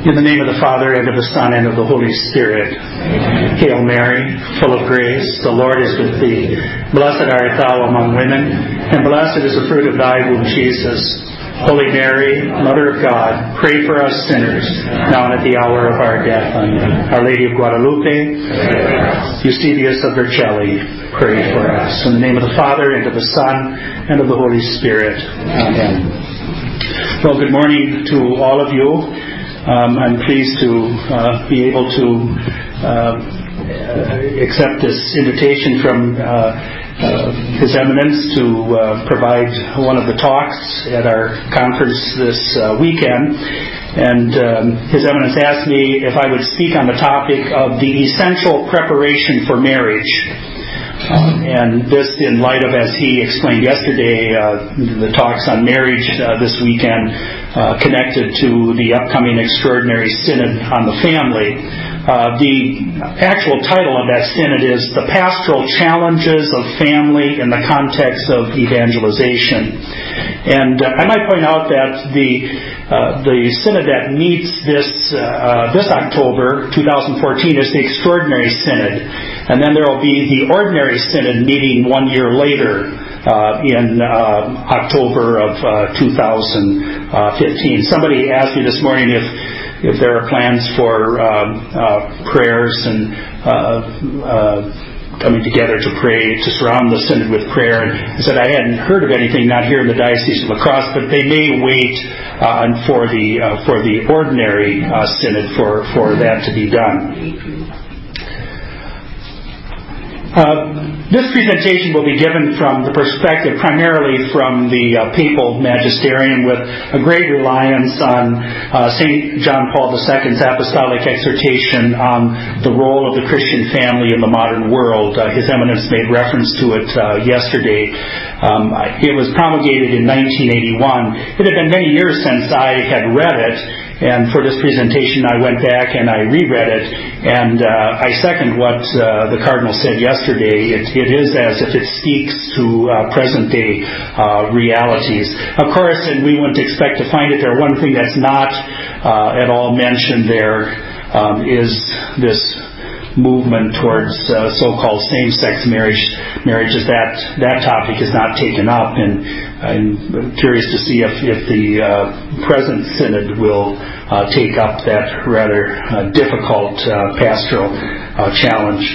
In the name of the Father, and of the Son, and of the Holy Spirit. Hail Mary, full of grace, the Lord is with thee. Blessed art thou among women, and blessed is the fruit of thy womb, Jesus. Holy Mary, Mother of God, pray for us sinners, now and at the hour of our death. Amen. Our Lady of Guadalupe, Eusebius of Vercelli, pray for us. In the name of the Father, and of the Son, and of the Holy Spirit. Amen. Well, good morning to all of you. I'm pleased to be able to accept this invitation from His Eminence to provide one of the talks at our conference this weekend. And His Eminence asked me if I would speak on the topic of the essential preparation for marriage. And this in light of, as he explained yesterday, the talks on marriage this weekend connected to the upcoming Extraordinary Synod on the Family. The actual title of that synod is The Pastoral Challenges of Family in the Context of Evangelization. And I might point out that the synod that meets this October 2014 is the Extraordinary Synod, and then there will be the Ordinary Synod meeting 1 year later in October of 2015. Somebody asked me this morning if there are plans for prayers and coming together to pray, to surround the synod with prayer. And I said I hadn't heard of anything, not here in the Diocese of La Crosse, but they may wait for the ordinary synod for that to be done. This presentation will be given from the perspective primarily from the papal magisterium, with a great reliance on St. John Paul II's apostolic exhortation on the role of the Christian family in the modern world. His Eminence made reference to it yesterday. It was promulgated in 1981. It had been many years since I had read it, and for this presentation I went back and I reread it, and I second what the Cardinal said yesterday. It is as if it speaks to present-day realities. Of course, and we wouldn't expect to find it there, one thing that's not at all mentioned there is this movement towards so-called same-sex marriages. That topic is not taken up, and I'm curious to see if the present synod will take up that rather difficult pastoral challenge.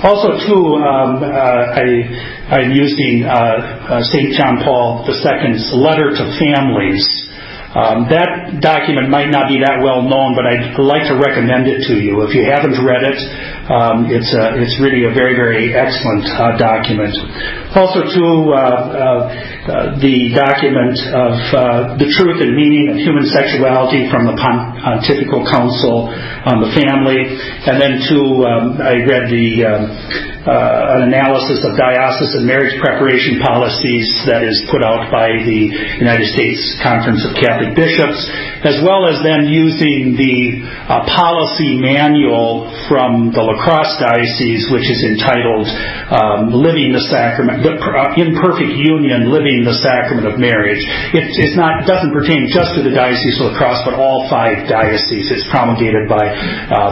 Also, too, I'm using St. John Paul II's letter to families. That document might not be that well known, but I'd like to recommend it to you. If you haven't read it, it's really a very, very excellent document. Also, too, the document of the truth and meaning of human sexuality from the Pontifical Council on the Family, and then too, I read an analysis of diocesan marriage preparation policies that is put out by the United States Conference of Catholic Bishops, as well as then using the policy manual from the La Crosse Diocese, which is entitled Living the Sacrament, in Perfect Union, Living the Sacrament of Marriage. It doesn't pertain just to the Diocese of La Crosse, but all 5 dioceses. It's promulgated by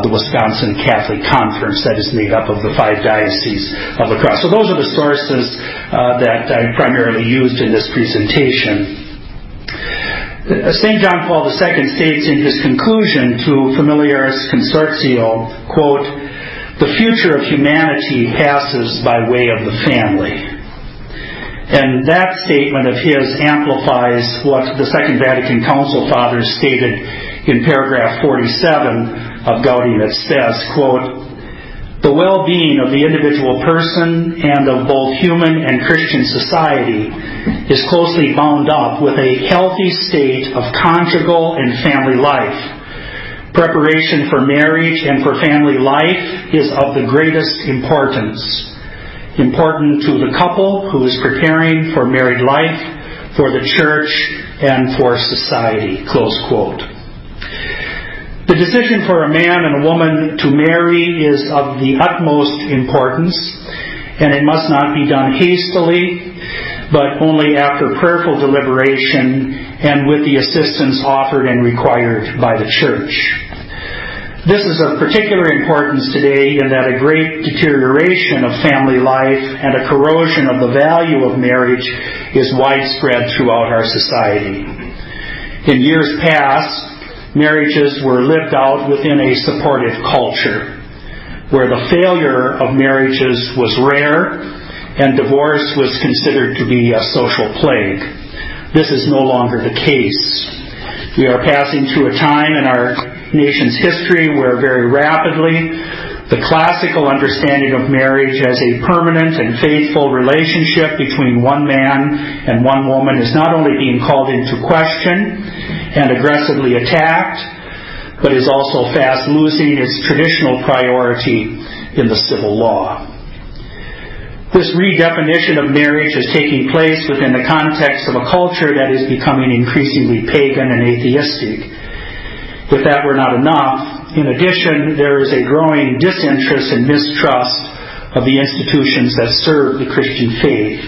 the Wisconsin Catholic Conference that is made up of the 5 dioceses of La Crosse. So those are the sources that I primarily used in this presentation. St. John Paul II states in his conclusion to Familiaris Consortio, quote, "The future of humanity passes by way of the family." And that statement of his amplifies what the Second Vatican Council Fathers stated in paragraph 47 of Gaudium et Spes, quote, "The well-being of the individual person and of both human and Christian society is closely bound up with a healthy state of conjugal and family life. Preparation for marriage and for family life is of the greatest importance. Important to the couple who is preparing for married life, for the church, and for society." Close quote. The decision for a man and a woman to marry is of the utmost importance, and it must not be done hastily, but only after prayerful deliberation and with the assistance offered and required by the Church. This is of particular importance today in that a great deterioration of family life and a corrosion of the value of marriage is widespread throughout our society. In years past, marriages were lived out within a supportive culture, where the failure of marriages was rare and divorce was considered to be a social plague. This is no longer the case. We are passing through a time in our nation's history where very rapidly the classical understanding of marriage as a permanent and faithful relationship between one man and one woman is not only being called into question and aggressively attacked, but is also fast losing its traditional priority in the civil law. This redefinition of marriage is taking place within the context of a culture that is becoming increasingly pagan and atheistic. If that were not enough, in addition, there is a growing disinterest and mistrust of the institutions that serve the Christian faith,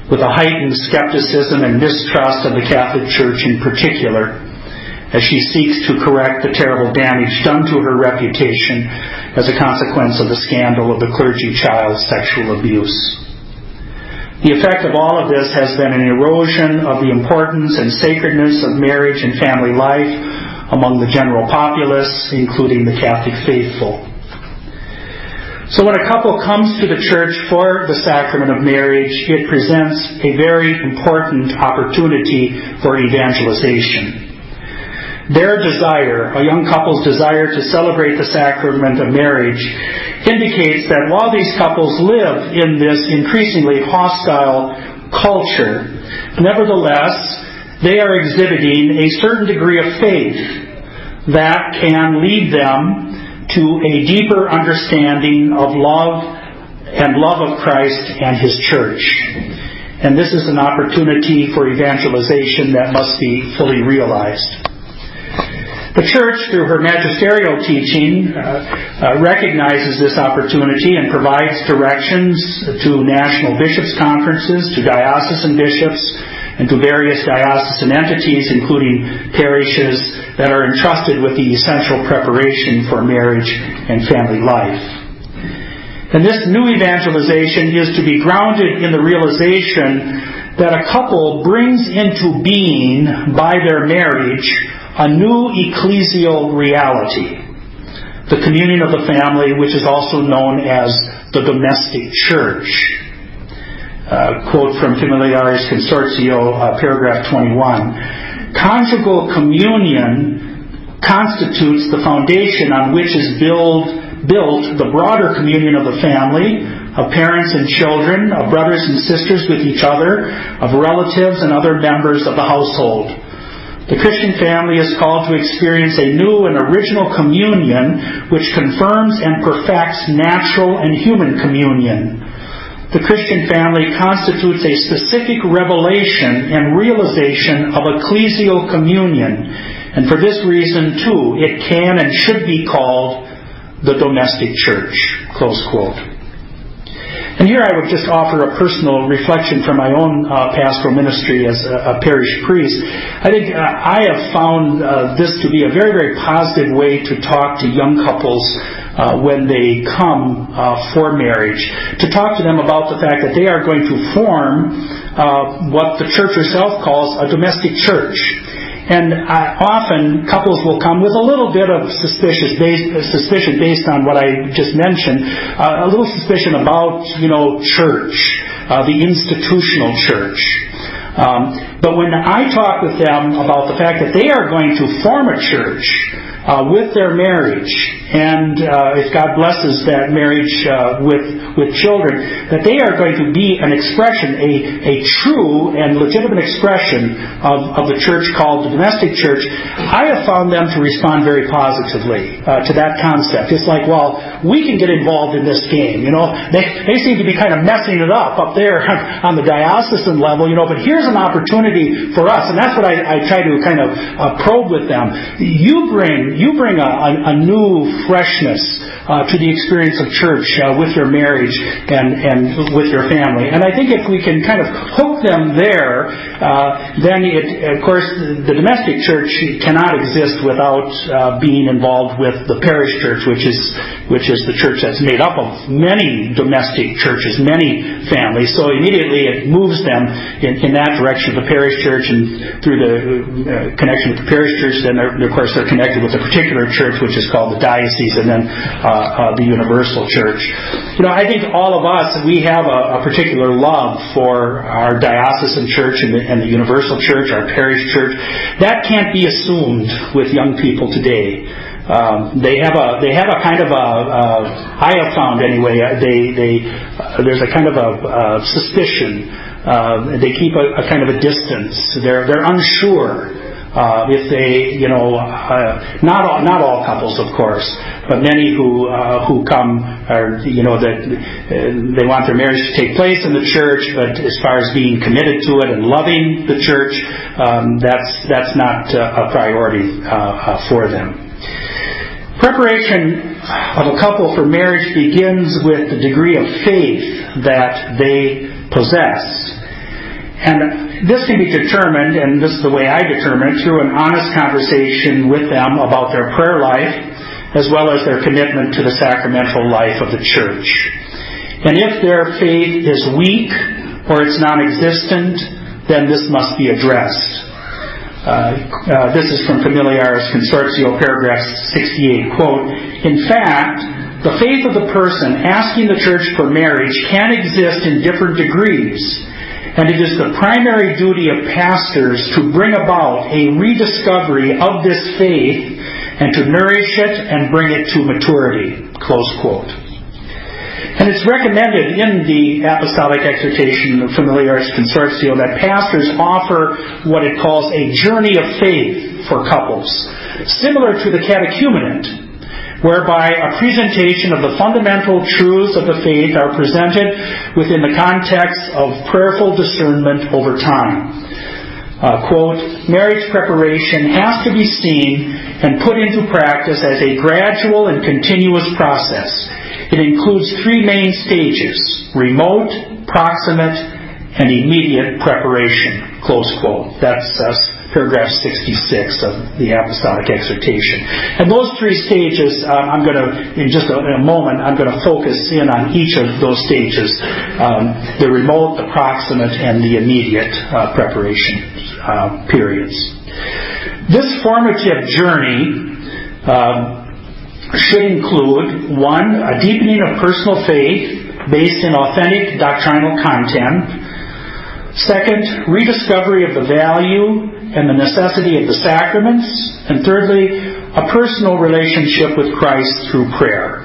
with a heightened skepticism and mistrust of the Catholic Church in particular, as she seeks to correct the terrible damage done to her reputation as a consequence of the scandal of the clergy child sexual abuse. The effect of all of this has been an erosion of the importance and sacredness of marriage and family life among the general populace, including the Catholic faithful. So when a couple comes to the church for the sacrament of marriage, it presents a very important opportunity for evangelization. Their desire, a young couple's desire to celebrate the sacrament of marriage, indicates that while these couples live in this increasingly hostile culture, nevertheless, they are exhibiting a certain degree of faith that can lead them to a deeper understanding of love of Christ and His church. And this is an opportunity for evangelization that must be fully realized. The Church, through her magisterial teaching, recognizes this opportunity and provides directions to national bishops' conferences, to diocesan bishops, and to various diocesan entities, including parishes that are entrusted with the essential preparation for marriage and family life. And this new evangelization is to be grounded in the realization that a couple brings into being, by their marriage, a new ecclesial reality, the communion of the family, which is also known as the domestic church. Quote from Familiaris Consortio, paragraph 21. Conjugal communion constitutes the foundation on which is built the broader communion of the family, of parents and children, of brothers and sisters with each other, of relatives and other members of the household. The Christian family is called to experience a new and original communion which confirms and perfects natural and human communion. The Christian family constitutes a specific revelation and realization of ecclesial communion, and for this reason, too, it can and should be called the domestic church. Close quote. And here I would just offer a personal reflection from my own pastoral ministry as a parish priest. I think I have found this to be a very, very positive way to talk to young couples when they come for marriage, to talk to them about the fact that they are going to form what the church herself calls a domestic church. And often couples will come with a little bit of suspicion based on what I just mentioned, a little suspicion about, church, the institutional church. But when I talk with them about the fact that they are going to form a church with their marriage, and if God blesses that marriage with children, that they are going to be an expression, a true and legitimate expression of the church called the domestic church, I have found them to respond very positively to that concept. It's like, well, we can get involved in this game. They seem to be kind of messing it up there on the diocesan level, but here's an opportunity for us, and that's what I try to kind of probe with them. You bring a new freshness, to the experience of church with your marriage and with your family. And I think if we can kind of hook them there, then of course, the domestic church cannot exist without being involved with the parish church, which is the church that's made up of many domestic churches, many families. So immediately it moves them in that direction of the parish church, and through the connection with the parish church, then of course they're connected with a particular church, which is called the diocese, and then the universal church. I think all of us, we have a particular love for our diocesan church and the universal church, our parish church. That can't be assumed with young people today. They have a kind of I have found anyway, there's a kind of a suspicion. They keep a kind of a distance. They're unsure if they, not all couples, of course, but many who come are, that they want their marriage to take place in the church, but as far as being committed to it and loving the church, that's not a priority for them. Preparation of a couple for marriage begins with the degree of faith that they possess. And this can be determined, and this is the way I determine it, through an honest conversation with them about their prayer life, as well as their commitment to the sacramental life of the church. And if their faith is weak or it's non-existent, then this must be addressed. This is from Familiaris Consortio, paragraph 68, quote, "In fact, the faith of the person asking the church for marriage can exist in different degrees, and it is the primary duty of pastors to bring about a rediscovery of this faith and to nourish it and bring it to maturity," close quote. And it's recommended in the Apostolic Exhortation of Familiaris Consortio that pastors offer what it calls a journey of faith for couples, similar to the catechumenate, whereby a presentation of the fundamental truths of the faith are presented within the context of prayerful discernment over time. Quote, "Marriage preparation has to be seen and put into practice as a gradual and continuous process. It includes three main stages: remote, proximate, and immediate preparation," close quote. That's paragraph 66 of the Apostolic Exhortation. And those three stages, in just a moment, I'm going to focus in on each of those stages, the remote, the proximate, and the immediate preparation periods. This formative journey should include, 1, a deepening of personal faith based in authentic doctrinal content. 2nd, rediscovery of the value and the necessity of the sacraments. And thirdly, a personal relationship with Christ through prayer.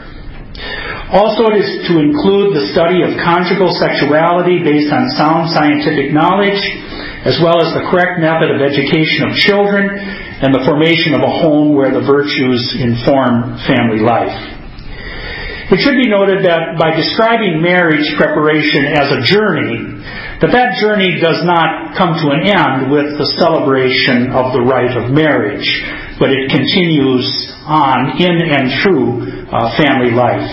Also, it is to include the study of conjugal sexuality based on sound scientific knowledge, as well as the correct method of education of children and the formation of a home where the virtues inform family life. It should be noted that by describing marriage preparation as a journey, that journey does not come to an end with the celebration of the rite of marriage, but it continues on in and through family life.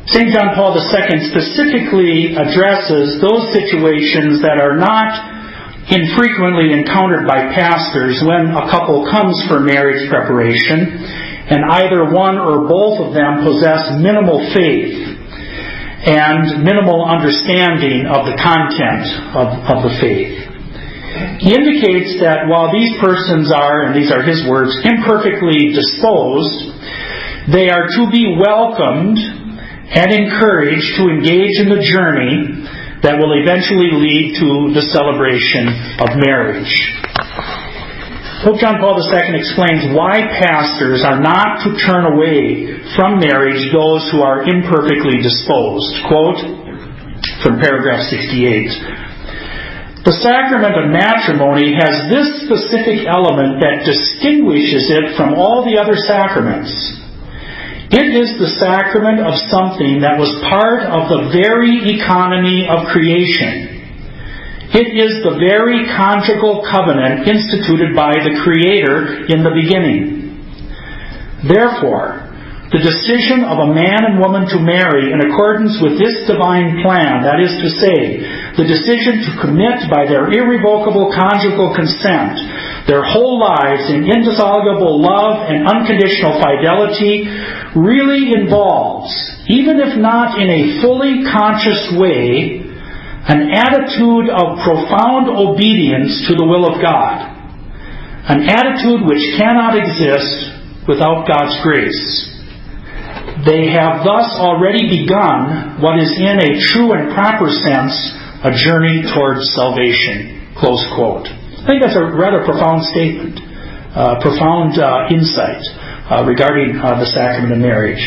St. John Paul II specifically addresses those situations that are not infrequently encountered by pastors when a couple comes for marriage preparation and either one or both of them possess minimal faith and minimal understanding of the content of the faith. He indicates that while these persons are, and these are his words, imperfectly disposed, they are to be welcomed and encouraged to engage in the journey that will eventually lead to the celebration of marriage. Pope John Paul II explains why pastors are not to turn away from marriage those who are imperfectly disposed. Quote from paragraph 68. "The sacrament of matrimony has this specific element that distinguishes it from all the other sacraments. It is the sacrament of something that was part of the very economy of creation. It is the very conjugal covenant instituted by the Creator in the beginning. Therefore, the decision of a man and woman to marry in accordance with this divine plan, that is to say, the decision to commit by their irrevocable conjugal consent their whole lives in indissoluble love and unconditional fidelity, really involves, even if not in a fully conscious way, an attitude of profound obedience to the will of God, an attitude which cannot exist without God's grace. They have thus already begun what is in a true and proper sense a journey towards salvation. Close quote. I think that's a rather profound statement, profound insight regarding the sacrament of marriage.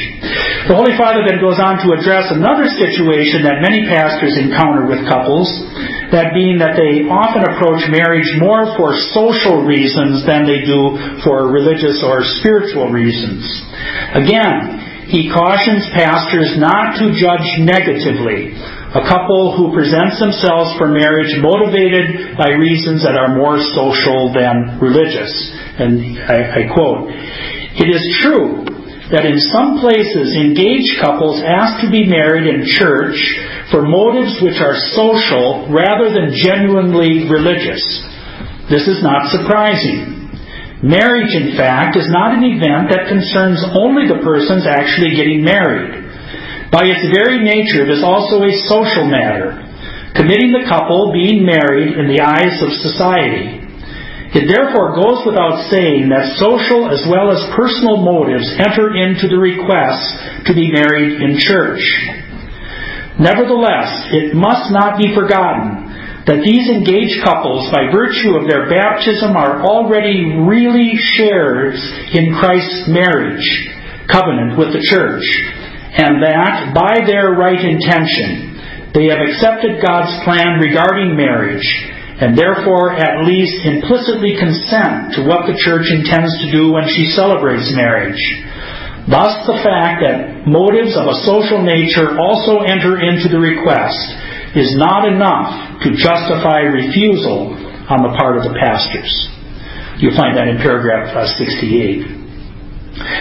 The Holy Father then goes on to address another situation that many pastors encounter with couples, that being that they often approach marriage more for social reasons than they do for religious or spiritual reasons. Again, he cautions pastors not to judge negatively a couple who presents themselves for marriage motivated by reasons that are more social than religious. And I quote, "It is true that in some places engaged couples ask to be married in church for motives which are social rather than genuinely religious. This is not surprising. Marriage, in fact, is not an event that concerns only the persons actually getting married. By its very nature, it is also a social matter, committing the couple being married in the eyes of society. It therefore goes without saying that social as well as personal motives enter into the request to be married in church. Nevertheless, it must not be forgotten that these engaged couples, by virtue of their baptism, are already really sharers in Christ's marriage covenant with the church, and that, by their right intention, they have accepted God's plan regarding marriage, and therefore at least implicitly consent to what the church intends to do when she celebrates marriage. Thus, the fact that motives of a social nature also enter into the request is not enough to justify refusal on the part of the pastors." You'll find that in paragraph 68.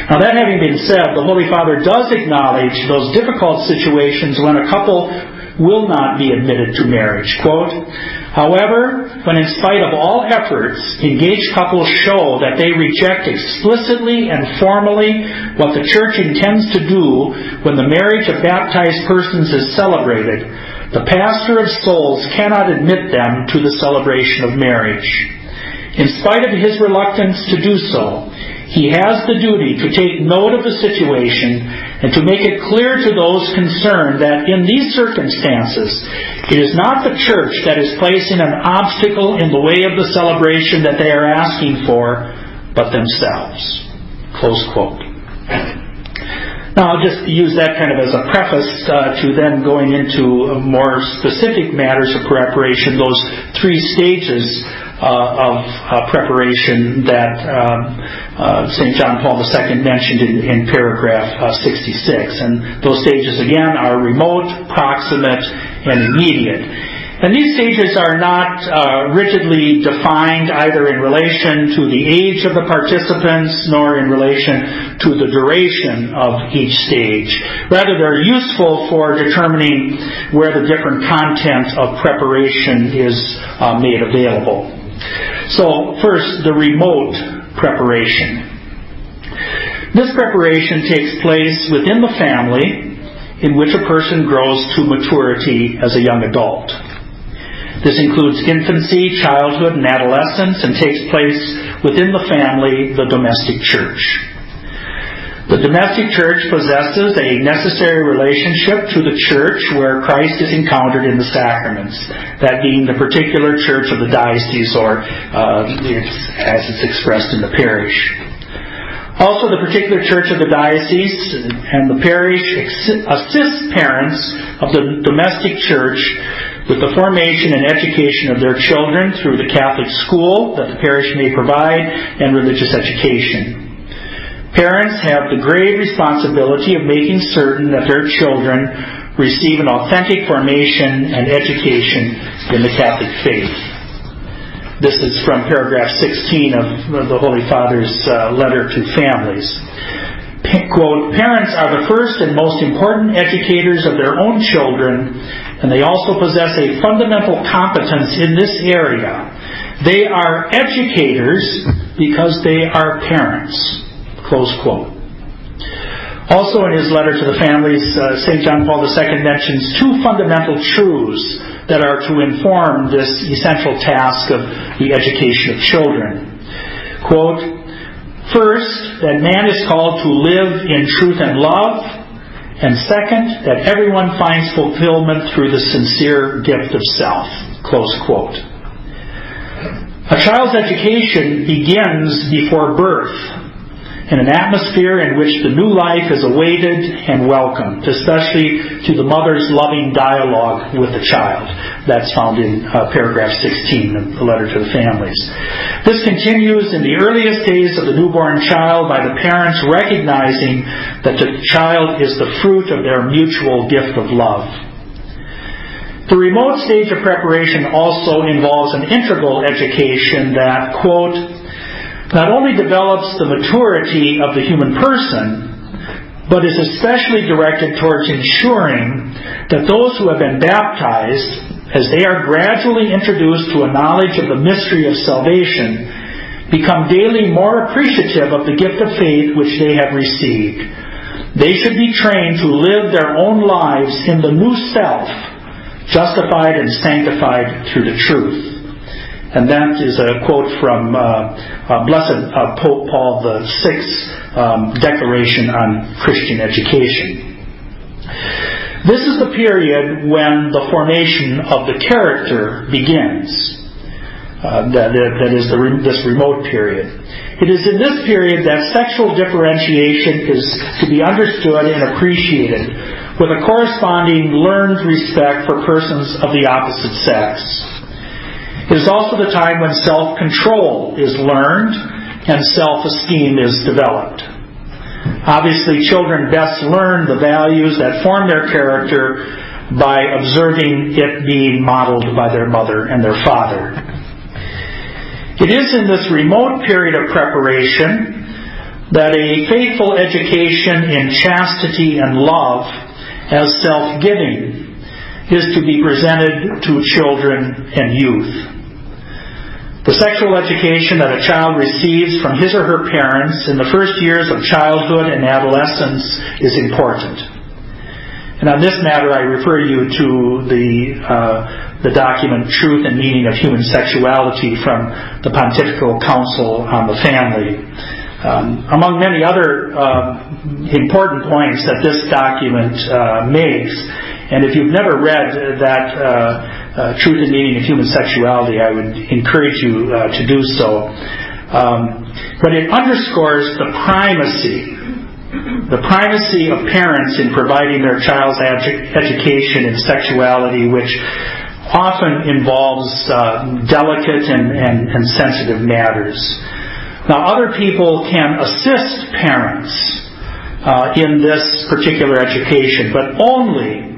Now, that having been said, the Holy Father does acknowledge those difficult situations when a couple will not be admitted to marriage. Quote, "However, when in spite of all efforts, engaged couples show that they reject explicitly and formally what the Church intends to do when the marriage of baptized persons is celebrated, the pastor of souls cannot admit them to the celebration of marriage. In spite of his reluctance to do so, he has the duty to take note of the situation and to make it clear to those concerned that in these circumstances, it is not the Church that is placing an obstacle in the way of the celebration that they are asking for, but themselves." Close quote. Now, I'll just use that kind of as a preface to then going into more specific matters of preparation, those three stages of preparation that St. John Paul II mentioned in paragraph 66. And those stages, again, are remote, proximate, and immediate. And these stages are not rigidly defined either in relation to the age of the participants nor in relation to the duration of each stage. Rather, they're useful for determining where the different content of preparation is made available. So, first, the remote preparation. This preparation takes place within the family in which a person grows to maturity as a young adult. This includes infancy, childhood, and adolescence, and takes place within the family, the domestic church. The domestic church possesses a necessary relationship to the church where Christ is encountered in the sacraments, that being the particular church of the diocese, or as it's expressed in the parish. Also, the particular church of the diocese and the parish assists parents of the domestic church with the formation and education of their children through the Catholic school that the parish may provide and religious education. Parents have the grave responsibility of making certain that their children receive an authentic formation and education in the Catholic faith. This is from paragraph 16 of the Holy Father's letter to families. quote, "Parents are the first and most important educators of their own children, and they also possess a fundamental competence in this area. They are educators because they are parents," close quote. Also in his letter to the families, St. John Paul II mentions two fundamental truths that are to inform this essential task of the education of children. Quote, "First, that man is called to live in truth and love, and second, that everyone finds fulfillment through the sincere gift of self," close quote. A child's education begins before birth, in an atmosphere in which the new life is awaited and welcomed, especially to the mother's loving dialogue with the child. That's found in paragraph 16 of the letter to the families. This continues in the earliest days of the newborn child by the parents recognizing that the child is the fruit of their mutual gift of love. The remote stage of preparation also involves an integral education that, quote, "not only develops the maturity of the human person, but is especially directed towards ensuring that those who have been baptized, as they are gradually introduced to a knowledge of the mystery of salvation, become daily more appreciative of the gift of faith which they have received. They should be trained to live their own lives in the new self, justified and sanctified through the truth." And that is a quote from Blessed Pope Paul VI's Declaration on Christian Education. This is the period when the formation of the character begins. That is this remote period. It is in this period that sexual differentiation is to be understood and appreciated, with a corresponding learned respect for persons of the opposite sex. It is also the time when self-control is learned and self-esteem is developed. Obviously, children best learn the values that form their character by observing it being modeled by their mother and their father. It is in this remote period of preparation that a faithful education in chastity and love as self-giving is to be presented to children and youth. The sexual education that a child receives from his or her parents in the first years of childhood and adolescence is important. And on this matter, I refer you to the document Truth and Meaning of Human Sexuality from the Pontifical Council on the Family. Among many other important points that this document makes, and if you've never read that Truth and Meaning of Human Sexuality, I would encourage you to do so. But it underscores the primacy of parents in providing their child's education in sexuality, which often involves delicate and sensitive matters. Now, other people can assist parents in this particular education, but only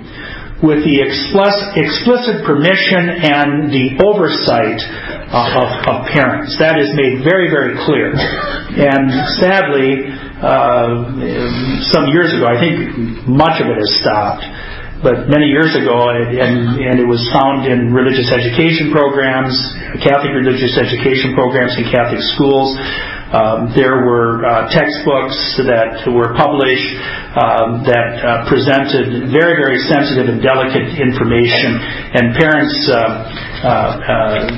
with the explicit permission and the oversight of parents. That is made very, very clear. And sadly, some years ago, I think much of it has stopped, but many years ago, and it was found in religious education programs, Catholic religious education programs in Catholic schools. There were textbooks that were published that presented very, very sensitive and delicate information, and parents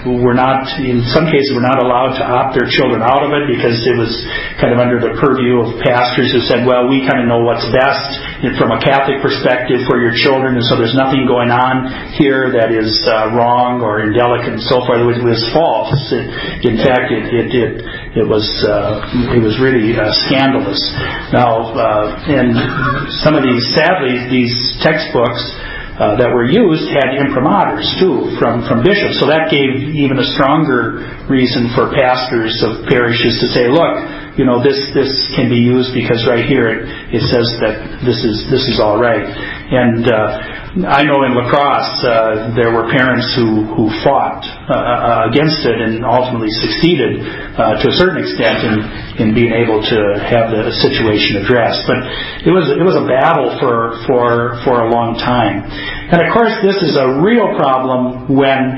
were not, in some cases, were not allowed to opt their children out of it because it was kind of under the purview of pastors who said, well, we kind of know what's best from a Catholic perspective for your children, and so there's nothing going on here that is wrong or indelicate and so forth. It was false. In fact, it was really scandalous. Now, and some of these, sadly, these textbooks that were used had imprimaturs too from bishops. So that gave even a stronger reason for pastors of parishes to say, look, you know, this can be used because right here it says that this is all right. And I know in La Crosse there were parents who fought against it and ultimately succeeded to a certain extent in being able to have the situation addressed. But it was a battle for a long time. And of course, this is a real problem when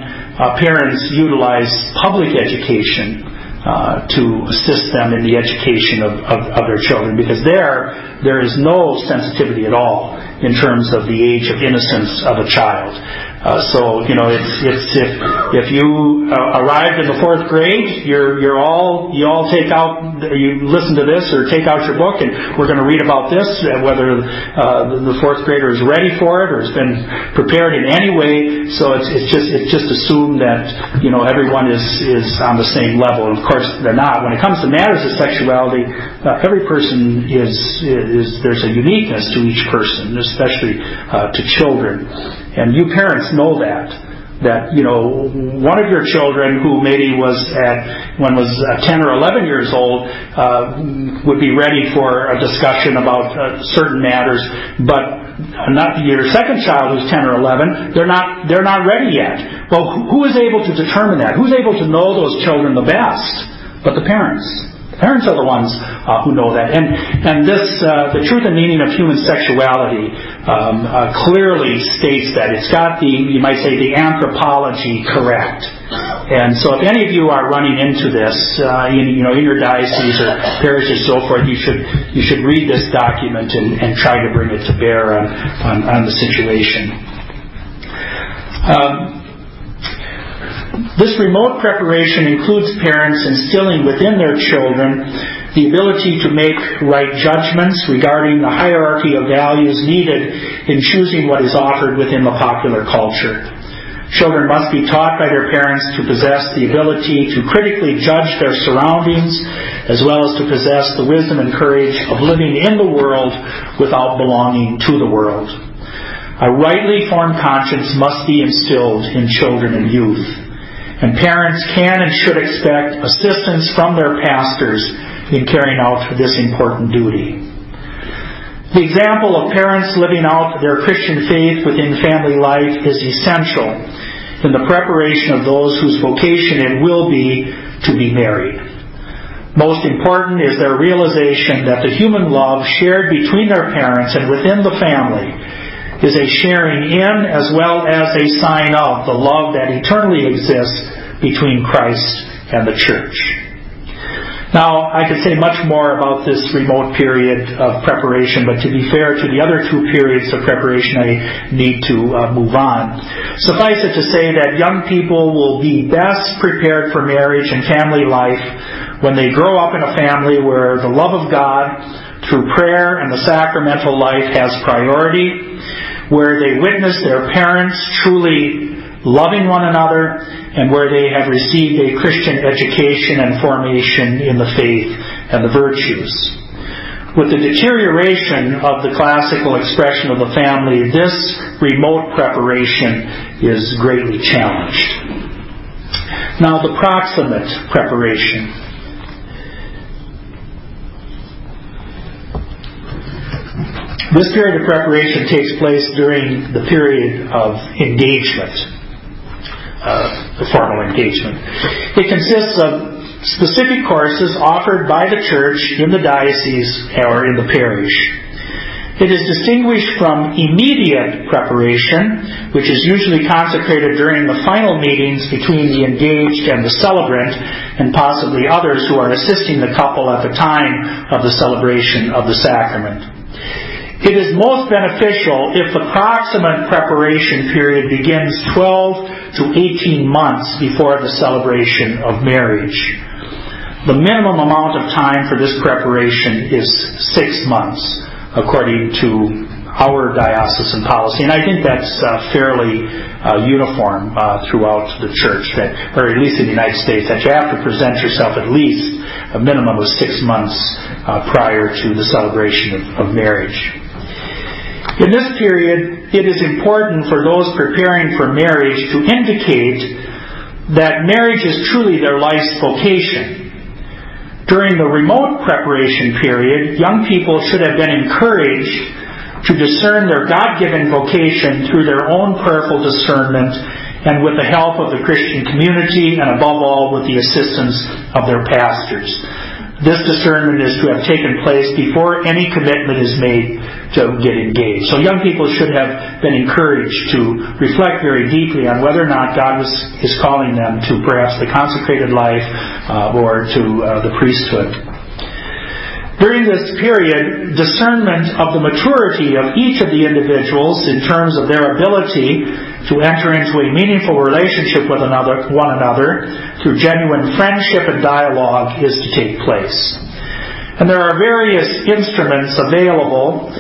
parents utilize public education to assist them in the education of their children, because there is no sensitivity at all in terms of the age of innocence of a child. So it's if you arrived in the 4th grade, you all take out, you listen to this or take out your book, and we're going to read about this, whether the 4th grader is ready for it or has been prepared in any way. So it's just assumed that everyone is on the same level. And of course they're not. When it comes to matters of sexuality, every person is there's a uniqueness to each person, especially to children. And you parents know that one of your children who maybe was 10 or 11 years old would be ready for a discussion about certain matters, but not your second child who's 10 or 11, they're not ready yet. Well, who is able to determine that? Who's able to know those children the best? But the parents. Parents are the ones who know that. And this, the truth and meaning of human sexuality clearly states that. It's got you might say, the anthropology correct. And so if any of you are running into this, in your diocese or parish or so forth, you should read this document and try to bring it to bear on the situation. This remote preparation includes parents instilling within their children the ability to make right judgments regarding the hierarchy of values needed in choosing what is offered within the popular culture. Children must be taught by their parents to possess the ability to critically judge their surroundings, as well as to possess the wisdom and courage of living in the world without belonging to the world. A rightly formed conscience must be instilled in children and youth. And parents can and should expect assistance from their pastors in carrying out this important duty. The example of parents living out their Christian faith within family life is essential in the preparation of those whose vocation it will be to be married. Most important is their realization that the human love shared between their parents and within the family is a sharing in as well as a sign of the love that eternally exists between Christ and the Church. Now, I could say much more about this remote period of preparation, but to be fair to the other 2 periods of preparation, I need to move on. Suffice it to say that young people will be best prepared for marriage and family life when they grow up in a family where the love of God through prayer and the sacramental life has priority, where they witness their parents truly loving one another, and where they have received a Christian education and formation in the faith and the virtues. With the deterioration of the classical expression of the family, this remote preparation is greatly challenged. Now, the proximate preparation. This period of preparation takes place during the period of engagement, the formal engagement. It consists of specific courses offered by the Church in the diocese or in the parish. It is distinguished from immediate preparation, which is usually consecrated during the final meetings between the engaged and the celebrant, and possibly others who are assisting the couple at the time of the celebration of the sacrament. It is most beneficial if the proximate preparation period begins 12 to 18 months before the celebration of marriage. The minimum amount of time for this preparation is 6 months, according to our diocesan policy. And I think that's fairly uniform throughout the Church, or at least in the United States, that you have to present yourself at least a minimum of 6 months prior to the celebration of marriage. In this period, it is important for those preparing for marriage to indicate that marriage is truly their life's vocation. During the remote preparation period, young people should have been encouraged to discern their God-given vocation through their own prayerful discernment and with the help of the Christian community, and above all with the assistance of their pastors. This discernment is to have taken place before any commitment is made to get engaged. So young people should have been encouraged to reflect very deeply on whether or not God is calling them to perhaps the consecrated life or to the priesthood. During this period, discernment of the maturity of each of the individuals in terms of their ability to enter into a meaningful relationship with one another through genuine friendship and dialogue is to take place. And there are various instruments available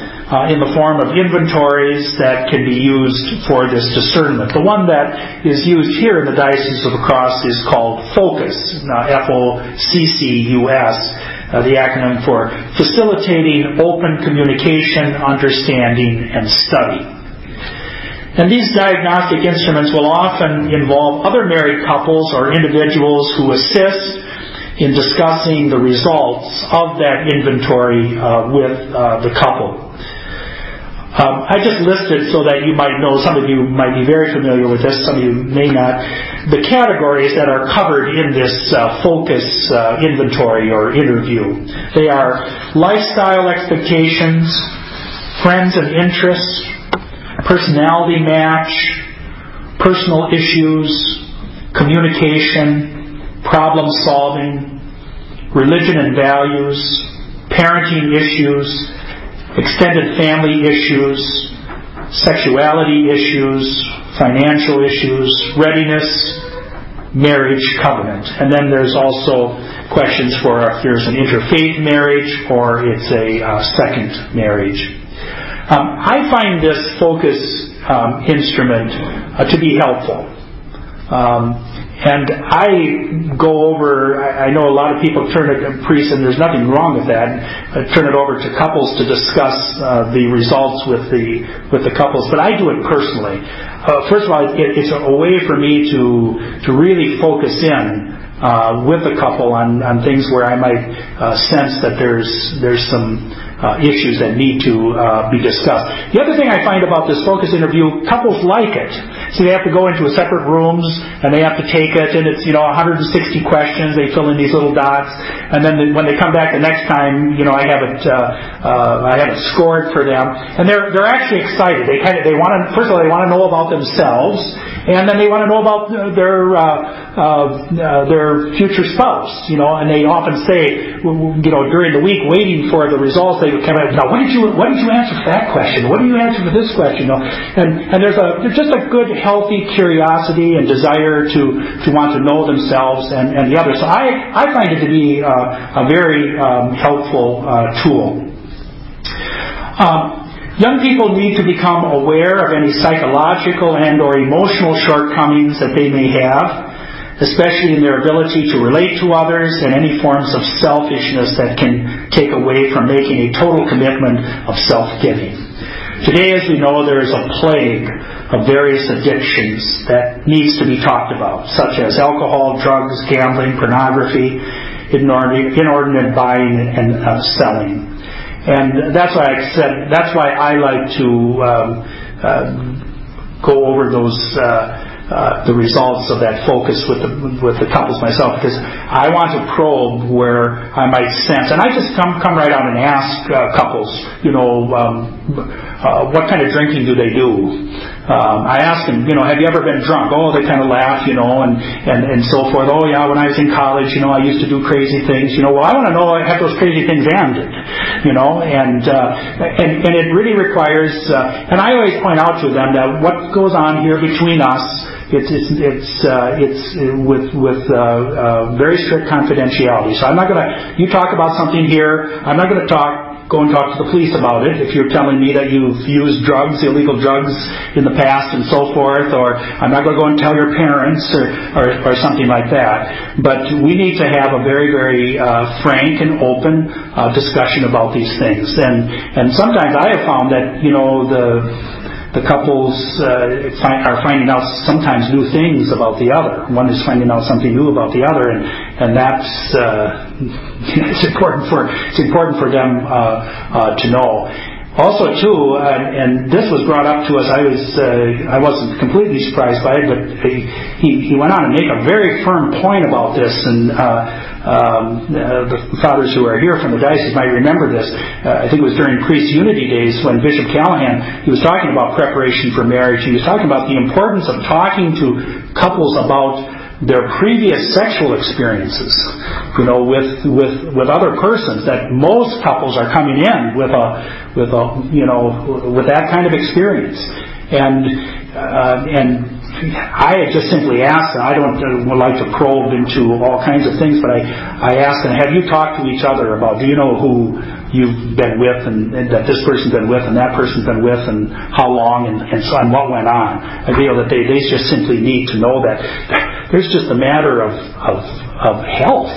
in the form of inventories that can be used for this discernment. The one that is used here in the Diocese of La Crosse is called FOCUS, F-O-C-C-U-S, the acronym for Facilitating Open Communication, Understanding, and Study. And these diagnostic instruments will often involve other married couples or individuals who assist in discussing the results of that inventory with the couple. I just listed so that you might know, some of you might be very familiar with this, some of you may not, the categories that are covered in this FOCUS inventory or interview. They are lifestyle expectations, friends and interests, personality match, personal issues, communication, problem solving, religion and values, parenting issues, extended family issues, sexuality issues, financial issues, readiness, marriage covenant. And then there's also questions for if there's an interfaith marriage or it's a second marriage. I find this FOCUS instrument to be helpful. And I go over, I know a lot of people turn it to priests, and there's nothing wrong with that, turn it over to couples to discuss the results with the couples, but I do it personally. First of all, it's a way for me to really focus in with the couple on things where I might sense that there's some issues that need to be discussed. The other thing I find about this FOCUS interview, couples like it. So they have to go into separate rooms and they have to take it, and it's 160 questions. They fill in these little dots, and then when they come back the next time, I have it scored for them, and they're actually excited. They want to, first of all, they want to know about themselves, and then they want to know about their future spouse. And they often say, during the week, waiting for the results, they would come out, now, what did you answer for that question? What did you answer for this question? And there's just a good, healthy curiosity and desire to want to know themselves and the other. So I find it to be a very helpful tool. Young people need to become aware of any psychological and or emotional shortcomings that they may have, especially in their ability to relate to others, and any forms of selfishness that can take away from making a total commitment of self-giving. Today, as we know, there is a plague of various addictions that needs to be talked about, such as alcohol, drugs, gambling, pornography, inordinate buying and selling. And that's why I like to go over those the results of that FOCUS with the couples myself, because I want to probe where I might sense, and I just come right out and ask couples, what kind of drinking do they do? I ask them, have you ever been drunk? Oh, they kind of laugh, and so forth. Oh yeah, when I was in college, I used to do crazy things. Well, I want to know, have those crazy things ended? And it really requires, and I always point out to them that what goes on here between us, it's with very strict confidentiality. So I'm not going to, you talk about something here, I'm not going to go and talk to the police about it if you're telling me that you've used drugs, illegal drugs in the past and so forth, or I'm not going to go and tell your parents or something like that. But we need to have a very, very frank and open discussion about these things. And sometimes I have found that, the couples are finding out sometimes new things about the other. One is finding out something new about the other, and that's it's important for them to know. Also, too, and this was brought up to us. I wasn't completely surprised by it, but he went on to make a very firm point about this. And the fathers who are here from the diocese might remember this. I think it was during Priest Unity Days when Bishop Callahan, he was talking about preparation for marriage. He was talking about the importance of talking to couples about their previous sexual experiences, with other persons. That most couples are coming in with that kind of experience, and I had just simply asked, and I don't like to probe into all kinds of things, but I asked them, have you talked to each other about, do you know who you've been with, and that this person's been with, and that person's been with, and how long, and so on, what went on? I feel that they just simply need to know that there's just a matter of health,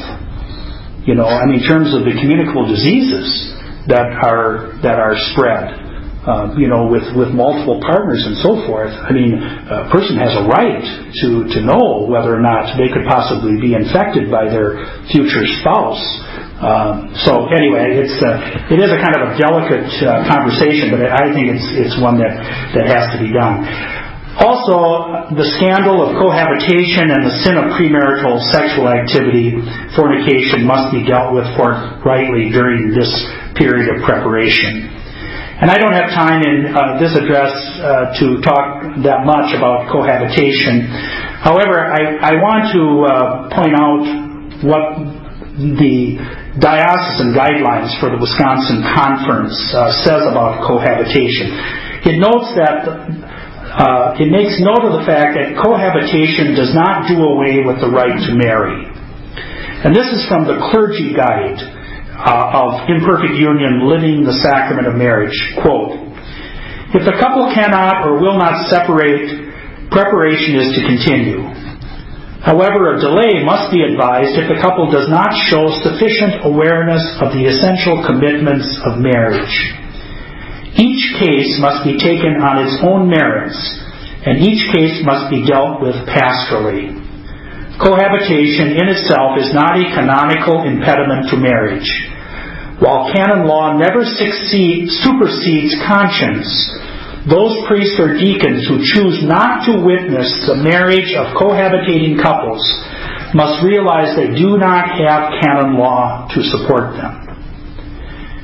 in terms of the communicable diseases that are spread, with multiple partners and so forth. I mean, a person has a right to know whether or not they could possibly be infected by their future spouse. So anyway, it is a kind of a delicate conversation, but I think it's one that has to be done. Also, the scandal of cohabitation and the sin of premarital sexual activity, fornication, must be dealt with forthrightly during this period of preparation. And I don't have time in this address to talk that much about cohabitation. However, I want to point out what the diocesan guidelines for the Wisconsin Conference says about cohabitation. It notes that it makes note of the fact that cohabitation does not do away with the right to marry. And this is from the Clergy Guide of Imperfect Union, Living the Sacrament of Marriage. Quote, if the couple cannot or will not separate, preparation is to continue. However, a delay must be advised if the couple does not show sufficient awareness of the essential commitments of marriage. Each case must be taken on its own merits, and each case must be dealt with pastorally. Cohabitation in itself is not a canonical impediment to marriage. While canon law never supersedes conscience, those priests or deacons who choose not to witness the marriage of cohabitating couples must realize they do not have canon law to support them.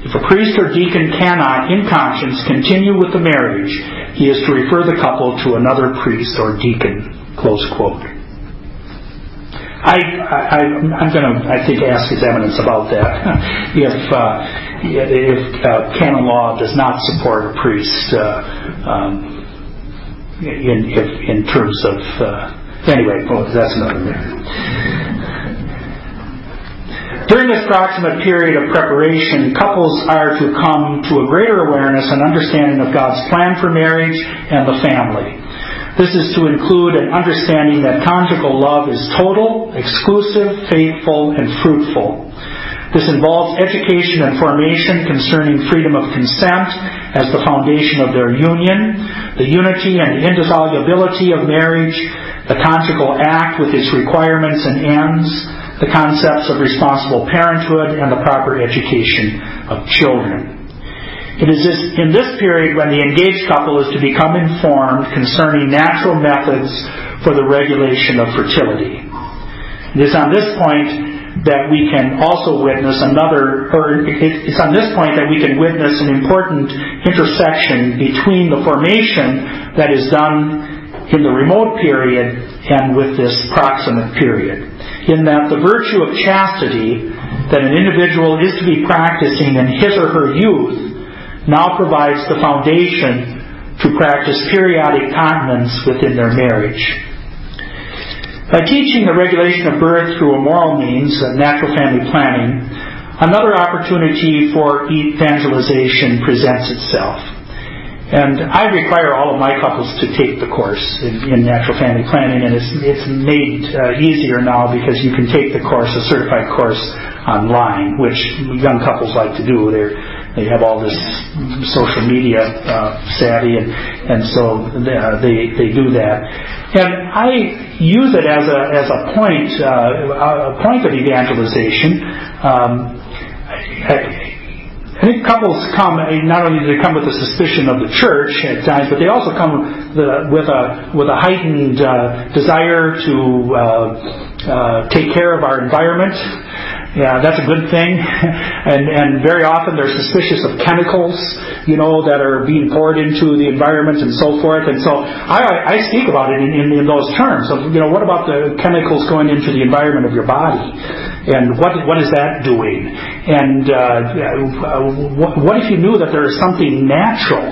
If a priest or deacon cannot, in conscience, continue with the marriage, he is to refer the couple to another priest or deacon. Close quote. I'm going to, I think, ask his eminence about that. If canon law does not support a priest in terms of anyway, that's another matter. During this proximate period of preparation, couples are to come to a greater awareness and understanding of God's plan for marriage and the family. This is to include an understanding that conjugal love is total, exclusive, faithful, and fruitful. This involves education and formation concerning freedom of consent as the foundation of their union, the unity and indissolubility of marriage, the conjugal act with its requirements and ends, the concepts of responsible parenthood, and the proper education of children. It is in this period when the engaged couple is to become informed concerning natural methods for the regulation of fertility. It is on this point that we can also witness it's on this point that we can witness an important intersection between the formation that is done in the remote period and with this proximate period, in that the virtue of chastity that an individual is to be practicing in his or her youth now provides the foundation to practice periodic continence within their marriage. By teaching the regulation of birth through a moral means, natural family planning, another opportunity for evangelization presents itself. And I require all of my couples to take the course in natural family planning, and it's made easier now because you can take the course, a certified course, online, which young couples like to do. They have all this social media savvy, and so they do that. And I use it as a point of evangelization. I think couples come, not only do they come with a suspicion of the church at times, but they also come with a heightened desire to take care of our environment. Yeah, that's a good thing. And very often they're suspicious of chemicals, that are being poured into the environment and so forth. And so I speak about it in those terms of, what about the chemicals going into the environment of your body? And what is that doing? And what if you knew that there is something natural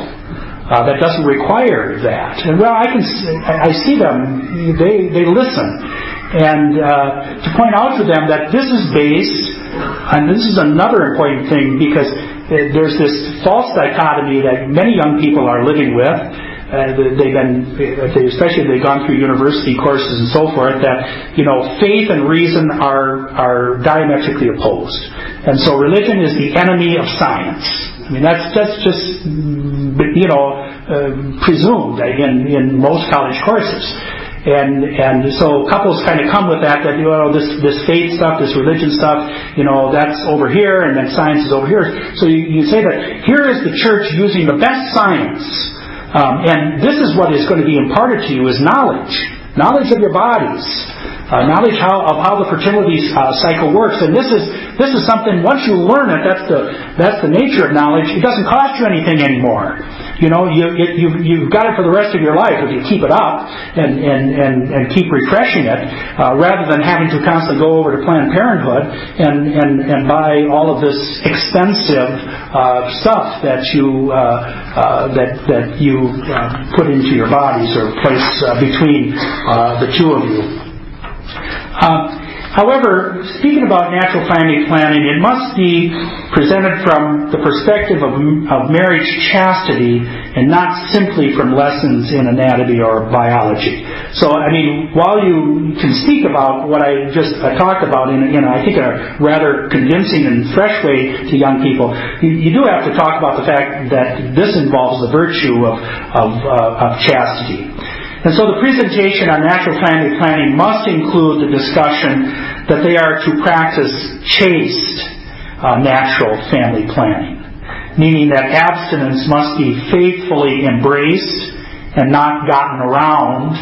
that doesn't require that? And I see them, they listen. And to point out to them that this is based, and this is another important thing, because there's this false dichotomy that many young people are living with. Especially if they've gone through university courses and so forth, that faith and reason are diametrically opposed, and so religion is the enemy of science. I mean, that's just presumed in most college courses. And so couples kind of come with that this faith stuff, this religion stuff, that's over here, and then science is over here. So you say that here is the church using the best science, and this is what is going to be imparted to you is knowledge of your bodies, knowledge of how the fertility cycle works. And this is something, once you learn it, that's the nature of knowledge. It doesn't cost you anything anymore. You've got it for the rest of your life if you keep it up and keep refreshing it, rather than having to constantly go over to Planned Parenthood and buy all of this expensive stuff that you put into your bodies or place between the two of you. However, speaking about natural family planning, it must be presented from the perspective of marriage chastity and not simply from lessons in anatomy or biology. So, while you can speak about what I just talked about in I think a rather convincing and fresh way to young people, you do have to talk about the fact that this involves the virtue of chastity. And so the presentation on natural family planning must include the discussion that they are to practice chaste natural family planning, meaning that abstinence must be faithfully embraced and not gotten around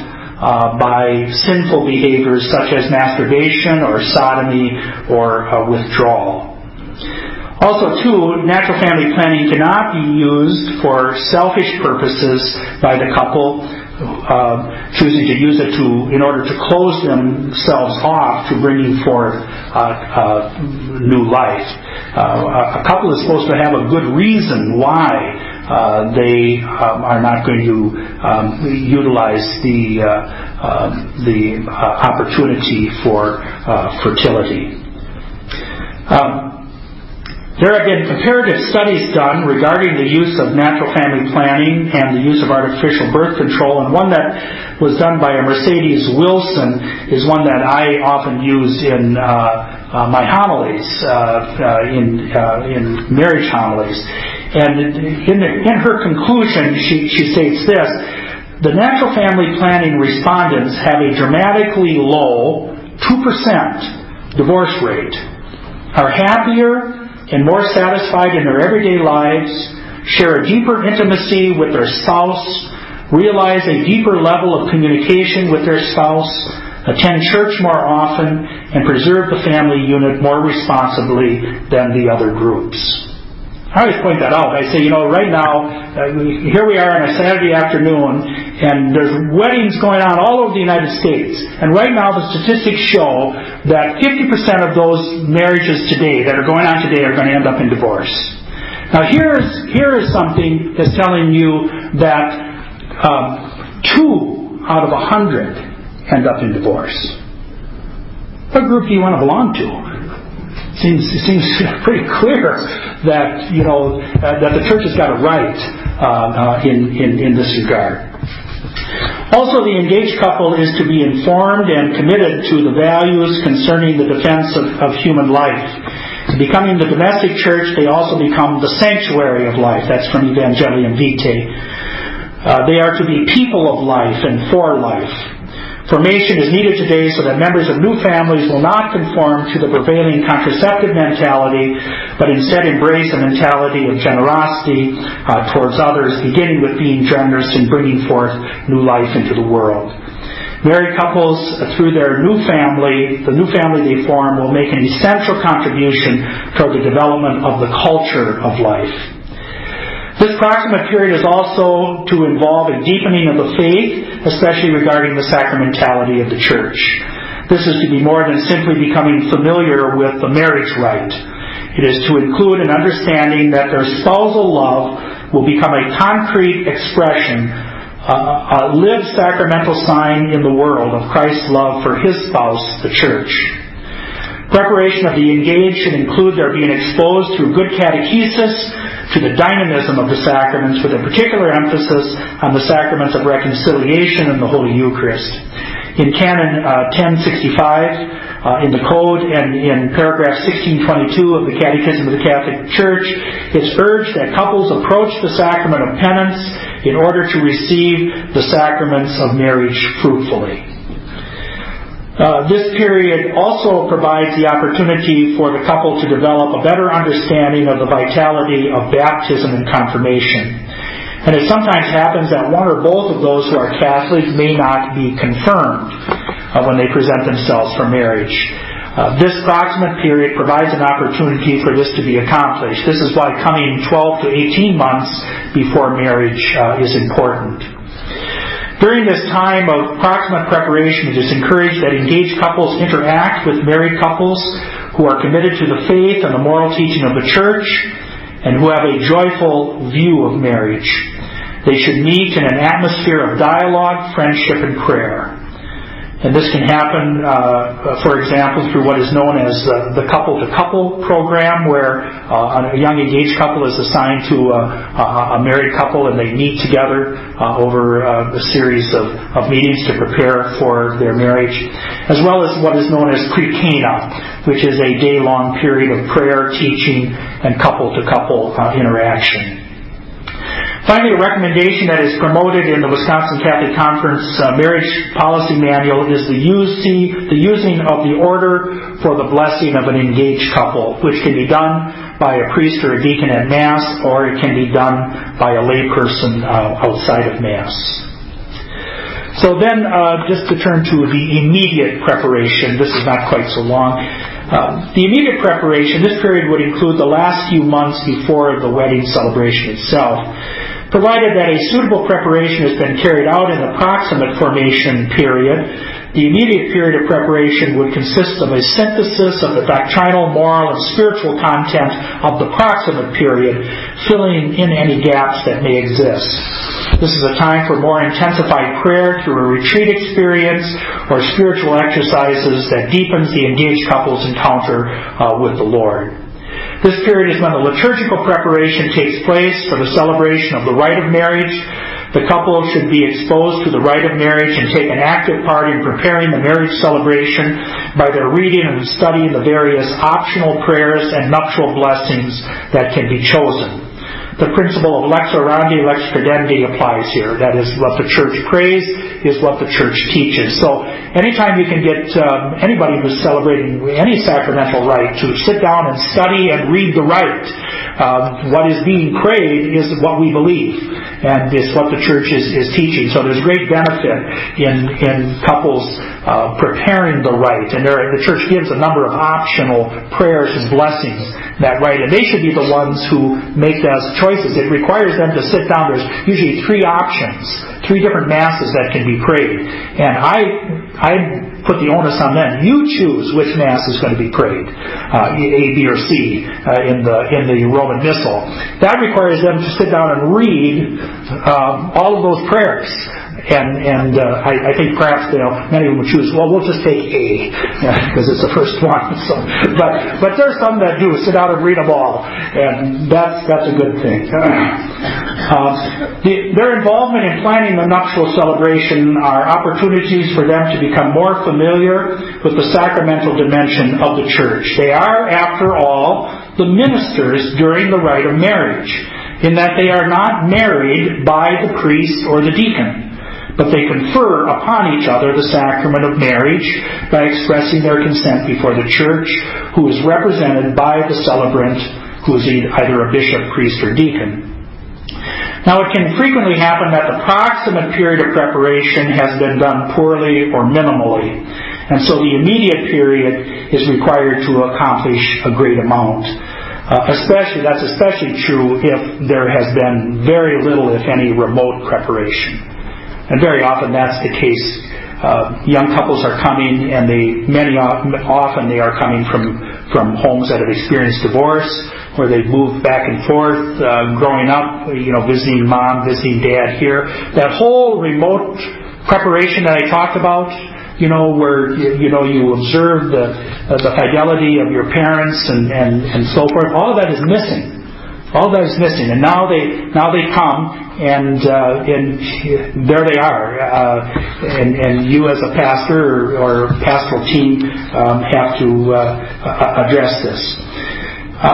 by sinful behaviors such as masturbation or sodomy or withdrawal. Also, too, natural family planning cannot be used for selfish purposes by the couple, choosing to use it in order to close themselves off to bringing forth new life. A couple is supposed to have a good reason why they are not going to utilize the opportunity for fertility. There have been comparative studies done regarding the use of natural family planning and the use of artificial birth control, and one that was done by a Mercedes Wilson is one that I often use in my homilies, in marriage homilies. And in her conclusion, she states this: the natural family planning respondents have a dramatically low 2% divorce rate, are happier and more satisfied in their everyday lives, share a deeper intimacy with their spouse, realize a deeper level of communication with their spouse, attend church more often, and preserve the family unit more responsibly than the other groups. I always point that out. I say, right now, here we are on a Saturday afternoon, and there's weddings going on all over the United States. And right now, the statistics show that 50% of those marriages today that are going on today are going to end up in divorce. Now, here is something that's telling you that 2 out of 100 end up in divorce. What group do you want to belong to? It seems pretty clear that that the church has got it right in this regard. Also, the engaged couple is to be informed and committed to the values concerning the defense of human life. Becoming the domestic church, they also become the sanctuary of life. That's from Evangelium Vitae. They are to be people of life and for life. Formation is needed today so that members of new families will not conform to the prevailing contraceptive mentality, but instead embrace a mentality of generosity towards others, beginning with being generous and bringing forth new life into the world. Married couples, through their new family, the new family they form, will make an essential contribution toward the development of the culture of life. This proximate period is also to involve a deepening of the faith, especially regarding the sacramentality of the church. This is to be more than simply becoming familiar with the marriage rite. It is to include an understanding that their spousal love will become a concrete expression, a lived sacramental sign in the world of Christ's love for His spouse, the church. Preparation of the engaged should include their being exposed through good catechesis to the dynamism of the sacraments, with a particular emphasis on the sacraments of reconciliation and the Holy Eucharist. In Canon 1065, in the Code, and in paragraph 1622 of the Catechism of the Catholic Church, it's urged that couples approach the sacrament of penance in order to receive the sacraments of marriage fruitfully. This period also provides the opportunity for the couple to develop a better understanding of the vitality of baptism and confirmation. And it sometimes happens that one or both of those who are Catholic may not be confirmed when they present themselves for marriage. This proximate period provides an opportunity for this to be accomplished. This is why coming 12 to 18 months before marriage is important. During this time of proximate preparation, it is encouraged that engaged couples interact with married couples who are committed to the faith and the moral teaching of the Church and who have a joyful view of marriage. They should meet in an atmosphere of dialogue, friendship, and prayer. And this can happen, for example, through what is known as the couple-to-couple program, where a young engaged couple is assigned to a married couple, and they meet together over a series of meetings to prepare for their marriage, as well as what is known as pre-Cana, which is a day-long period of prayer, teaching, and couple-to-couple interaction. Finally, a recommendation that is promoted in the Wisconsin Catholic Conference Marriage Policy Manual is the using of the order for the blessing of an engaged couple, which can be done by a priest or a deacon at Mass, or it can be done by a layperson outside of Mass. So then, just to turn to the immediate preparation, this is not quite so long. The immediate preparation, this period would include the last few months before the wedding celebration itself. Provided that a suitable preparation has been carried out in the proximate formation period, the immediate period of preparation would consist of a synthesis of the doctrinal, moral, and spiritual content of the proximate period, filling in any gaps that may exist. This is a time for more intensified prayer through a retreat experience or spiritual exercises that deepens the engaged couple's encounter with the Lord. This period is when the liturgical preparation takes place for the celebration of the rite of marriage. The couple should be exposed to the rite of marriage and take an active part in preparing the marriage celebration by their reading and studying the various optional prayers and nuptial blessings that can be chosen. The principle of lex orandi, lex credendi applies here. That is, what the Church prays is what the Church teaches. So anytime you can get anybody who's celebrating any sacramental rite to sit down and study and read the rite, what is being prayed is what we believe, and it's what the Church is teaching. So there's great benefit in couples preparing the rite, and the Church gives a number of optional prayers and blessings that rite, and they should be the ones who make those choices. It requires them to sit down. There's usually three options, three different masses that can be prayed, and I put the onus on them. You choose which Mass is going to be prayed, A, B, or C, in the Roman Missal. That requires them to sit down and read all of those prayers. And I think perhaps many of them would choose, well, we'll just take A, because it's the first one. So, but there's some that do sit down and read them all, and that's a good thing. Their involvement in planning the nuptial celebration are opportunities for them to become more familiar with the sacramental dimension of the Church. They are, after all, the ministers during the rite of marriage, in that they are not married by the priest or the deacon, but they confer upon each other the sacrament of marriage by expressing their consent before the church, who is represented by the celebrant, who is either a bishop, priest, or deacon. Now, it can frequently happen that the proximate period of preparation has been done poorly or minimally, and so the immediate period is required to accomplish a great amount. That's especially true if there has been very little, if any, remote preparation. And very often that's the case. Young couples are coming, and often they are coming from homes that have experienced divorce, where they've moved back and forth, growing up, visiting mom, visiting dad here. That whole remote preparation that I talked about, where you observe the fidelity of your parents and so forth. All of that is missing. All of that is missing, and now they come, and there they are, and you as a pastor or pastoral team have to address this.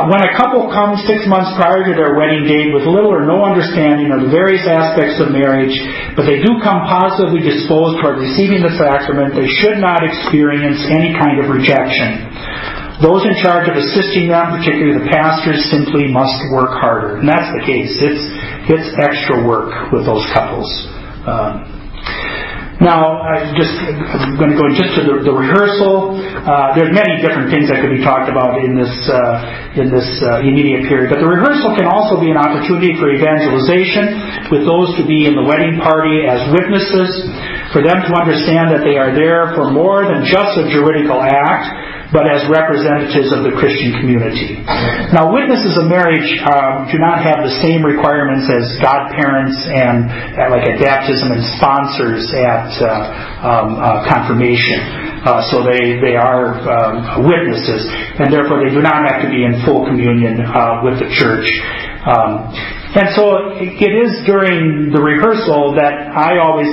When a couple comes 6 months prior to their wedding date with little or no understanding of the various aspects of marriage, but they do come positively disposed toward receiving the sacrament, they should not experience any kind of rejection. Those in charge of assisting them, particularly the pastors, simply must work harder. And that's the case. It's extra work with those couples. Now, I'm going to go just to the rehearsal. There's many different things that could be talked about in this immediate period, but the rehearsal can also be an opportunity for evangelization with those to be in the wedding party as witnesses, for them to understand that they are there for more than just a juridical act, but as representatives of the Christian community. Now, witnesses of marriage do not have the same requirements as godparents and like at baptism and sponsors at confirmation. So they are witnesses, and therefore they do not have to be in full communion with the church. And so it is during the rehearsal that I always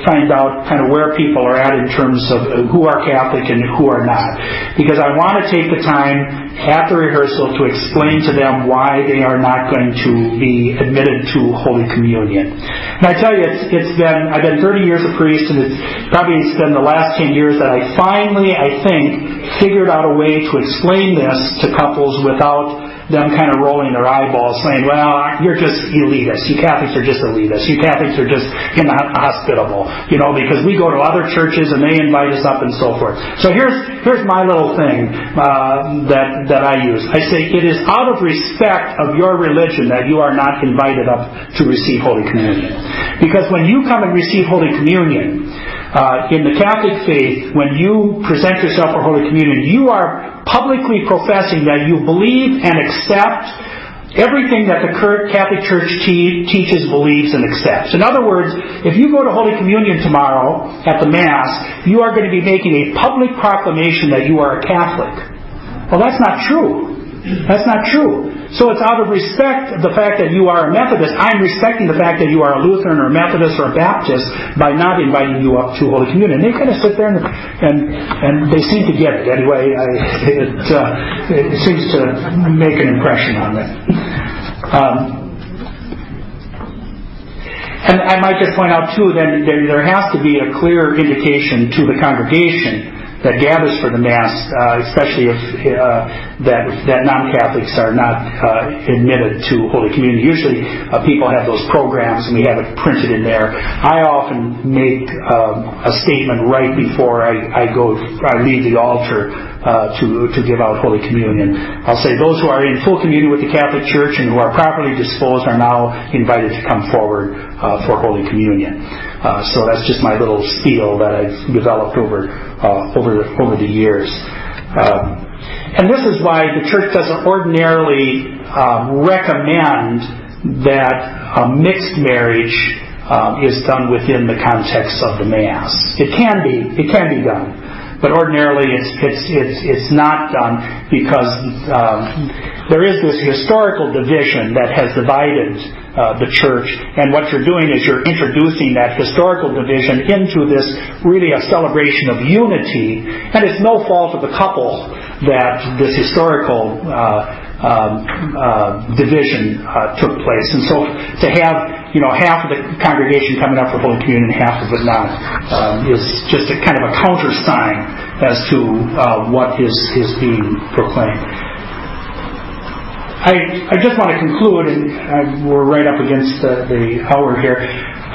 find out kind of where people are at in terms of who are Catholic and who are not. Because I want to take the time at the rehearsal to explain to them why they are not going to be admitted to Holy Communion. And I tell you, I've been 30 years a priest, and it's been the last 10 years that I finally, I think, figured out a way to explain this to couples without them kind of rolling their eyeballs saying, well, you're just elitist. You Catholics are just elitist. You Catholics are just inhospitable, because we go to other churches and they invite us up and so forth. So here's my little thing that I use. I say, it is out of respect of your religion that you are not invited up to receive Holy Communion. Because when you come and receive Holy Communion, in the Catholic faith, when you present yourself for Holy Communion, you are publicly professing that you believe and accept everything that the Catholic Church teaches, believes, and accepts. In other words, if you go to Holy Communion tomorrow at the Mass, you are going to be making a public proclamation that you are a Catholic. Well, that's not true. That's not true. So it's out of respect of the fact that you are a Methodist. I'm respecting the fact that you are a Lutheran or a Methodist or a Baptist by not inviting you up to Holy Communion. They kind of sit there and they seem to get it. Anyway, it seems to make an impression on them. And I might just point out too that there has to be a clear indication to the congregation that gathers for the Mass, especially if that non-Catholics are not admitted to Holy Communion. Usually people have those programs and we have it printed in there. I often make a statement right before I leave the altar to give out Holy Communion. I'll say those who are in full communion with the Catholic Church and who are properly disposed are now invited to come forward for Holy Communion. So that's just my little spiel that I've developed over the years. And this is why the Church doesn't ordinarily recommend that a mixed marriage is done within the context of the Mass. It can be done. But ordinarily it's not done because there is this historical division that has divided the church, and what you're doing is you're introducing that historical division into this really a celebration of unity, and it's no fault of the couple that this historical division took place. And so to have half of the congregation coming up for Holy Communion and half of it not, is just a kind of a countersign as to what is being proclaimed. I just want to conclude, and we're right up against the hour here.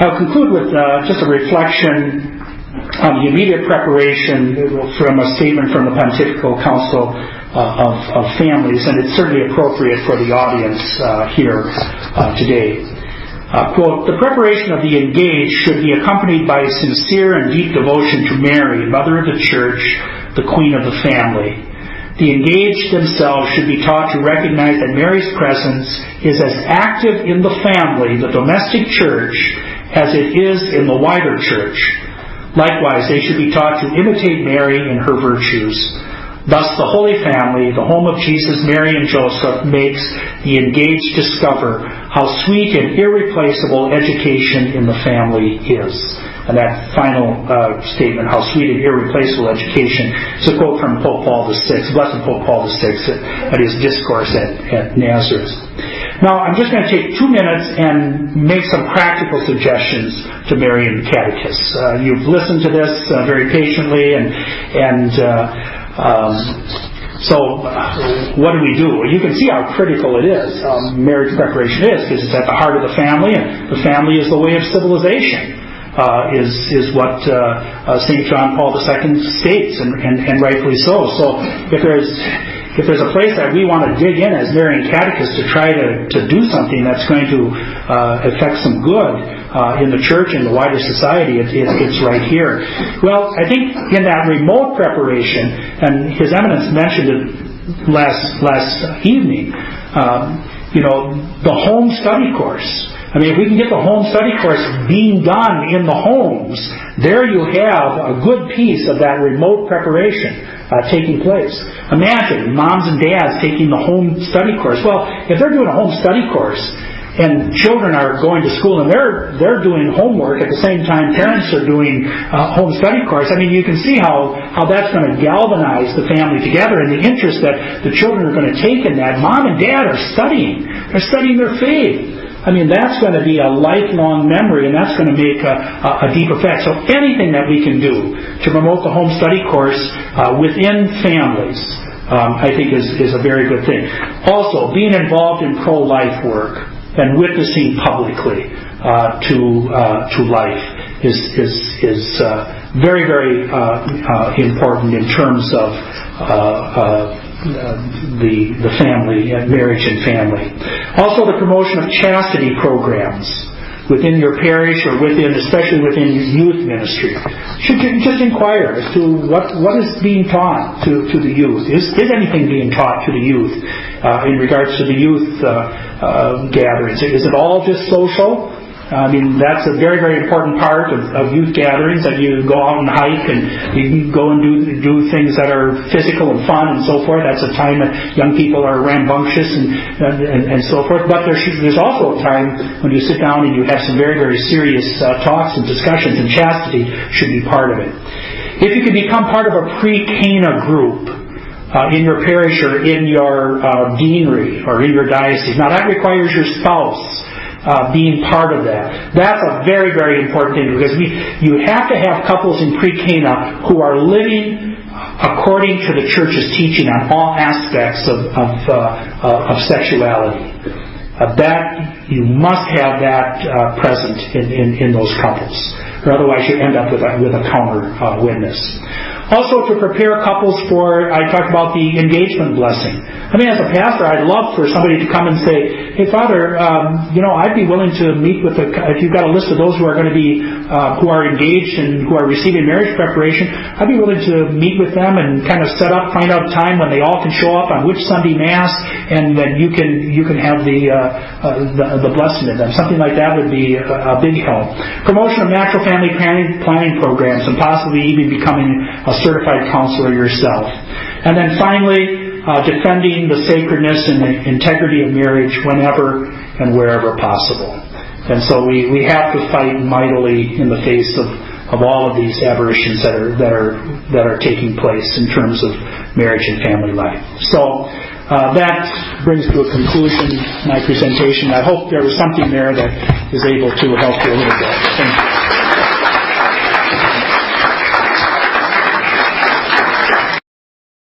I'll conclude with just a reflection on the immediate preparation from a statement from the Pontifical Council of Families, and it's certainly appropriate for the audience here today. Quote, "The preparation of the engaged should be accompanied by sincere and deep devotion to Mary, Mother of the Church, the Queen of the family. The engaged themselves should be taught to recognize that Mary's presence is as active in the family, the domestic church, as it is in the wider church. Likewise, they should be taught to imitate Mary in her virtues. Thus, the Holy Family, the home of Jesus, Mary, and Joseph, makes the engaged discover how sweet and irreplaceable education in the family is." And that final statement, how sweet and irreplaceable education, is a quote from Pope Paul VI, Blessed Pope Paul VI, at his discourse at Nazareth. Now, I'm just going to take 2 minutes and make some practical suggestions to Marian catechists. You've listened to this very patiently, so what do we do? Well, you can see how critical it is, marriage preparation is, because it's at the heart of the family, and the family is the way of civilization, is what St. John Paul II states, and rightfully so. So if there's a place that we want to dig in as Marian catechists to try to do something that's going to affect some good in the church and the wider society, it's right here. Well, I think in that remote preparation, and His Eminence mentioned it last evening, the home study course. I mean, if we can get the home study course being done in the homes, there you have a good piece of that remote preparation taking place. Imagine moms and dads taking the home study course. Well, if they're doing a home study course and children are going to school and they're doing homework at the same time parents are doing home study course, I mean, you can see how that's going to galvanize the family together, and the interest that the children are going to take in that. Mom and dad are studying. They're studying their faith. I mean, that's going to be a lifelong memory, and that's going to make a deep effect. So anything that we can do to promote the home study course within families, I think is a very good thing. Also, being involved in pro-life work and witnessing publicly to life is very, very important in terms of the family, marriage and family. Also, the promotion of chastity programs within your parish or especially within youth ministry. Should just inquire as to what is being taught to the youth. Is anything being taught to the youth in regards to the youth gatherings? Is it all just social? I mean, that's a very, very important part of youth gatherings, that you go out and hike and you can go and do things that are physical and fun and so forth. That's a time that young people are rambunctious and so forth. But there's also a time when you sit down and you have some very, very serious talks and discussions, and chastity should be part of it. If you can become part of a pre-Cana group in your parish or in your deanery or in your diocese, now that requires your spouse being part of that. That's a very, very important thing, because you have to have couples in pre-Cana who are living according to the Church's teaching on all aspects of sexuality. That you must have that present in those couples, or otherwise you end up with a counter witness. Also, to prepare couples for, I talked about the engagement blessing. I mean, as a pastor, I'd love for somebody to come and say, "Hey, Father, I'd be willing to meet with if you've got a list of those who are going to be, who are engaged and who are receiving marriage preparation, I'd be willing to meet with them and kind of find out a time when they all can show up on which Sunday Mass, and then you can have the blessing of them." Something like that would be a big help. Promotion of natural family planning programs, and possibly even becoming a certified counselor yourself. And then finally, defending the sacredness and the integrity of marriage whenever and wherever possible. And so we have to fight mightily in the face of all of these aberrations that are taking place in terms of marriage and family life. So That brings to a conclusion my presentation. I hope there was something there that is able to help you a little bit. Thank you.